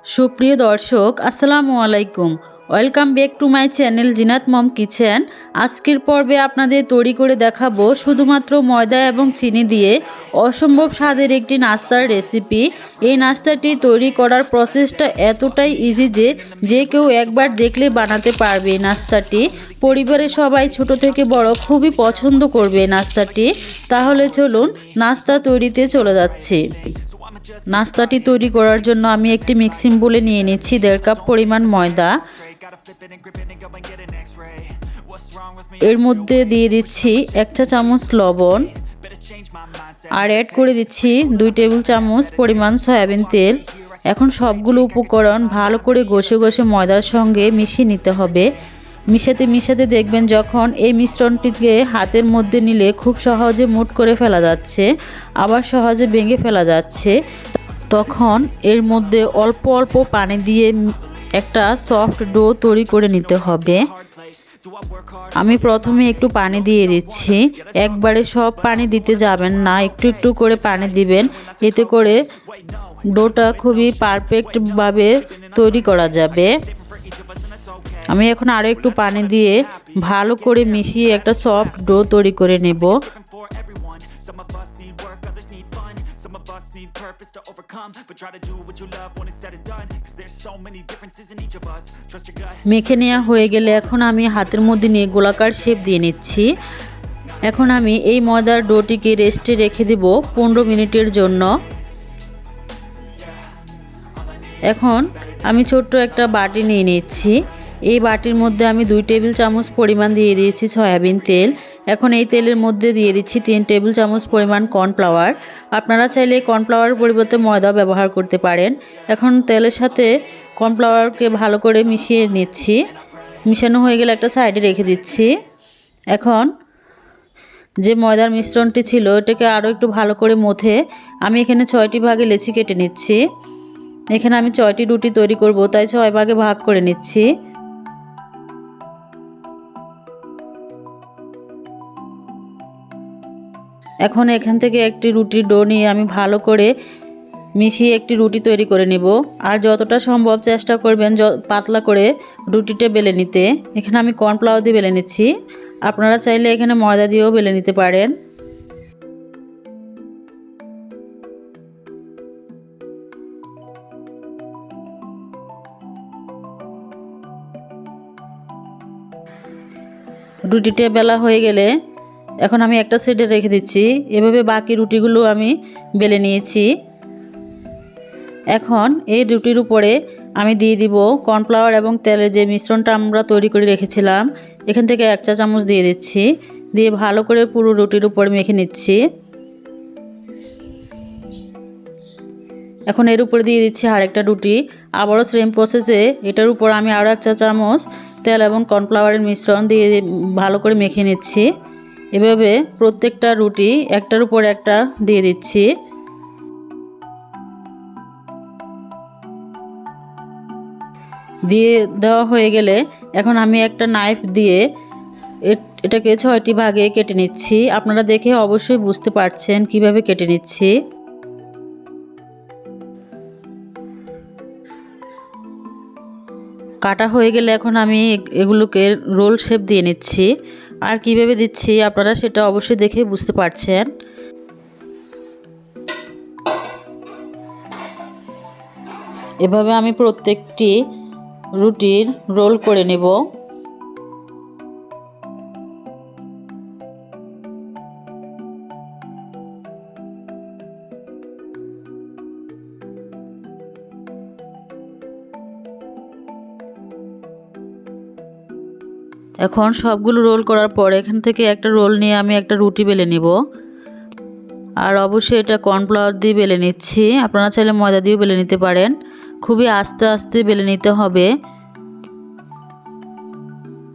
সুপ্রিয় দর্শক আসসালামু আলাইকুম। Welcome back to my channel zinatmomkitchen। আজকের পর্বে আপনাদের তৈরি করে দেখাবো শুধুমাত্র ময়দা এবং চিনি দিয়ে অসম্ভব স্বাদের একটি নাস্তার রেসিপি। এই নাস্তাটি তৈরি করার প্রসেসটা এতটাই ইজি যে যে কেউ একবার দেখলে বানাতে পারবে। এই নাস্তাটি পরিবারের সবাই ছোট থেকে বড় খুবই পছন্দ করবে এই নাস্তাটি। তাহলে চলুন নাস্তা তৈরিতে চলে যাচ্ছি। নাস্তাটি তৈরি করার জন্য আমি একটি মিক্সিং বোলে নিয়ে নিচ্ছি 1.5 কাপ পরিমাণ ময়দা। এর মধ্যে দিয়ে দিচ্ছি 1 চা চামচ লবণ আর অ্যাড করে দিচ্ছি 2 টেবিল চামচ পরিমাণ সয়াবিন তেল। এখন সবগুলো উপকরণ ভালো করে ঘষে ঘষে ময়দার সঙ্গে মিশিয়ে নিতে হবে। মিশাতে মিশাতে দেখবেন যখন এই মিশ্রণটিকে হাতের মধ্যে নিলে খুব সহজে মুঠ করে ফেলা যাচ্ছে, আবার সহজে ভেঙে ফেলা যাচ্ছে, তখন এর মধ্যে অল্প অল্প পানি দিয়ে একটা সফট ডো তৈরি করে নিতে হবে। আমি প্রথমে একটু পানি দিয়ে দিচ্ছি, একবারে সব পানি দিতে যাবেন না, একটু একটু করে পানি দিবেন, এতে করে ডোটা খুবই পারফেক্টভাবে তৈরি করা যাবে। আমি এখন আরও একটু পানি দিয়ে ভালো করে মিশিয়ে একটা সফট ডো তৈরি করে নেব। মেখে নেওয়া হয়ে গেলে এখন আমি হাতের মধ্যে নিয়ে গোলাকার শেপ দিয়ে নিচ্ছি। এখন আমি এই ময়দার ডোটিকে রেস্টে রেখে দেব 15 মিনিটের জন্য। এখন আমি ছোট্ট একটা বাটি নিয়ে নিচ্ছি। এই বাটির মধ্যে আমি 2 টেবিল চামচ পরিমাণ দিয়ে দিয়েছি সয়াবিন তেল। এখন এই তেলের মধ্যে দিয়ে দিচ্ছি 3 টেবিল চামচ পরিমাণ কর্নফ্লাওয়ার। আপনারা চাইলে কর্নফ্লাওয়ারের পরিবর্তে ময়দা ব্যবহার করতে পারেন। এখন তেলের সাথে কর্নফ্লাওয়ারকে ভালো করে মিশিয়ে নিচ্ছি। মিশানো হয়ে গেলে একটা সাইডে রেখে দিচ্ছি। এখন যে ময়দার মিশ্রণটি ছিল এটাকে আরও একটু ভালো করে মথে আমি এখানে 6টি ভাগে লেচি কেটে নিচ্ছি। এখানে আমি 6টি রুটি তৈরি করব, তাই 6 ভাগে ভাগ করে নিচ্ছি। এখন এখান থেকে একটি রুটির ডো নিয়ে আমি ভালো করে মিশিয়ে একটি রুটি তৈরি করে নেব। আর যতটা সম্ভব চেষ্টা করবেন পাতলা করে রুটিটা বেলে নিতে। এখানে আমি কর্নফ্লাওয়ার দিয়ে বেলে নিচ্ছি, আপনারা চাইলে এখানে ময়দা দিয়েও বেলে নিতে পারেন। রুটিটা বেলা হয়ে গেলে এখন আমি একটা সাইডে রেখে দিচ্ছি। এভাবে বাকি রুটিগুলো আমি বেলে নিয়েছি। এখন এই রুটির উপরে আমি দিয়ে দিব কর্নফ্লাওয়ার এবং তেলের যে মিশ্রণটা আমরা তৈরি করে রেখেছিলাম, এখান থেকে 1 চা চামচ দিয়ে দিচ্ছি। দিয়ে ভালো করে পুরো রুটির উপর মেখে নিচ্ছি। এখন এর উপরে দিয়ে দিচ্ছি আরেকটা রুটি। আবারও সেম প্রসেসে এটার উপর আমি আরও 1 চা চামচ তেল এবং কর্নফ্লাওয়ারের মিশ্রণ দিয়ে ভালো করে মেখে নিচ্ছি। এভাবে প্রত্যেকটা রুটি একটার উপর একটা দিয়ে দিচ্ছি। দিয়ে দেওয়া হয়ে গেলে এখন আমি একটা নাইফ দিয়ে এটাকে 6টি ভাগে কেটে নিচ্ছি। আপনারা দেখে অবশ্যই বুঝতে পারছেন কিভাবে কেটে নিচ্ছি। কাটা হয়ে গেলে এখন আমি এগুলোকে রোল শেপ দিয়ে নিচ্ছি। আর কিভাবে দিচ্ছি আপনারা সেটা অবশ্যই দেখে বুঝতে পারছেন। এভাবে আমি প্রত্যেকটি রুটির রোল করে নেব। এখন সবগুলো রোল করার পর এখান থেকে একটা রোল নিয়ে আমি একটা রুটি বেলে নিব। আর অবশ্যই এটা কর্নফ্লাওয়ার দিয়ে বেলে নিচ্ছি, আপনারা চাইলে ময়দা দিয়েও বেলে নিতে পারেন। খুবই আস্তে আস্তে বেলে নিতে হবে।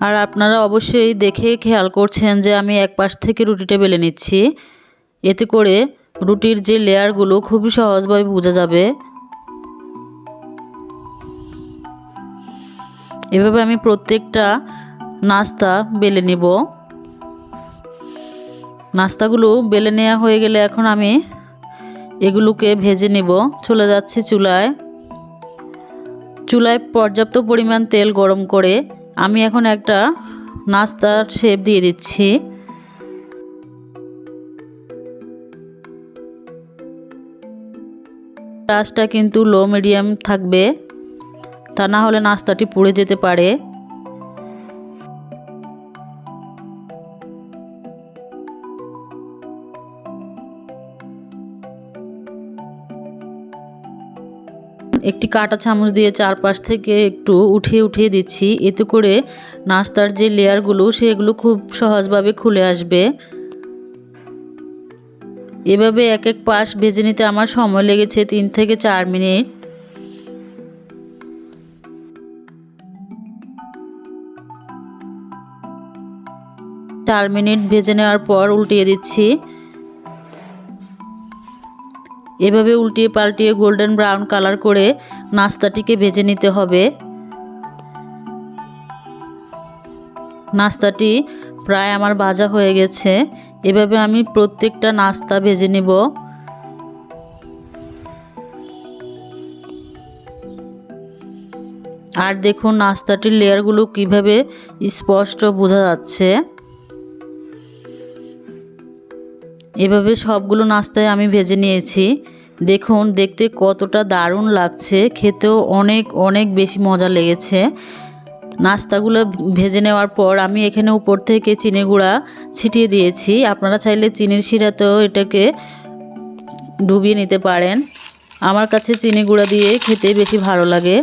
আর আপনারা অবশ্যই দেখে খেয়াল করছেন যে আমি এক পাশ থেকে রুটিটা বেলে নিচ্ছি, এতে করে রুটির যে লেয়ারগুলো খুবই সহজভাবে বোঝা যাবে। এভাবে আমি প্রত্যেকটা নাস্তা বেলে নিব। নাস্তাগুলো বেলে নেওয়া হয়ে গেলে এখন আমি এগুলোকে ভেজে নেব। চলে যাচ্ছি চুলায়। চুলায় পর্যাপ্ত পরিমাণ তেল গরম করে আমি এখন একটা নাস্তার শেপ দিয়ে দিচ্ছি। আঁচটা কিন্তু লো মিডিয়াম থাকবে, তা না হলে নাস্তাটি পুড়ে যেতে পারে। একটি কাঁটা চামচ দিয়ে চারপাশ থেকে একটু উঠিয়ে উঠিয়ে দিচ্ছি, এতে করে নাস্তার যে লেয়ারগুলো সেগুলো খুব সহজভাবে খুলে আসবে। এভাবে এক এক পাশ ভেজে নিতে আমার সময় লেগেছে 3 থেকে 4 মিনিট। চার মিনিট ভেজে নেওয়ার পর উল্টিয়ে দিচ্ছি। এভাবে উল্টিয়ে পাল্টিয়ে গোল্ডেন ব্রাউন কালার করে নাস্তাটিকে ভেজে নিতে হবে। নাস্তাটি প্রায় আমার ভাজা হয়ে গেছে। এভাবে আমি প্রত্যেকটা নাস্তা ভেজে নিব। আর দেখুন নাস্তাটির লেয়ারগুলো কিভাবে স্পষ্ট বোঝা যাচ্ছে। এভাবে সবগুলো নাস্তায় আমি ভেজে নিয়েছি। দেখুন দেখতে কতটা দারুণ লাগছে, খেতেও অনেক অনেক বেশি মজা লেগেছে। নাস্তাগুলো ভেজে নেওয়ার পর আমি এখানে উপর থেকে চিনির গুঁড়া ছিটিয়ে দিয়েছি। আপনারা চাইলে চিনির শিরাতেও এটাকে ডুবিয়ে নিতে পারেন। আমার কাছে চিনি গুঁড়া দিয়ে খেতে বেশি ভালো লাগে।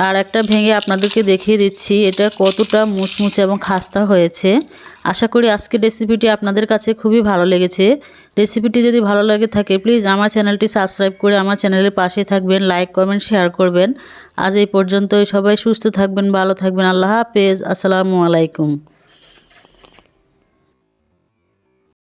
আর একটা ভেঙে আপনাদেরকে দেখিয়ে দিচ্ছি এটা কতটা মুচমুচে এবং খাস্তা হয়েছে। আশা করি আজকের রেসিপিটি আপনাদের কাছে খুবই ভালো লেগেছে। রেসিপিটি যদি ভালো লাগে থাকে প্লিজ আমার চ্যানেলটি সাবস্ক্রাইব করে আমার চ্যানেলের পাশে থাকবেন, লাইক কমেন্ট শেয়ার করবেন। আজ এই পর্যন্তই। সবাই সুস্থ থাকবেন, ভালো থাকবেন। আল্লাহ হাফেজ। আসসালামু আলাইকুম।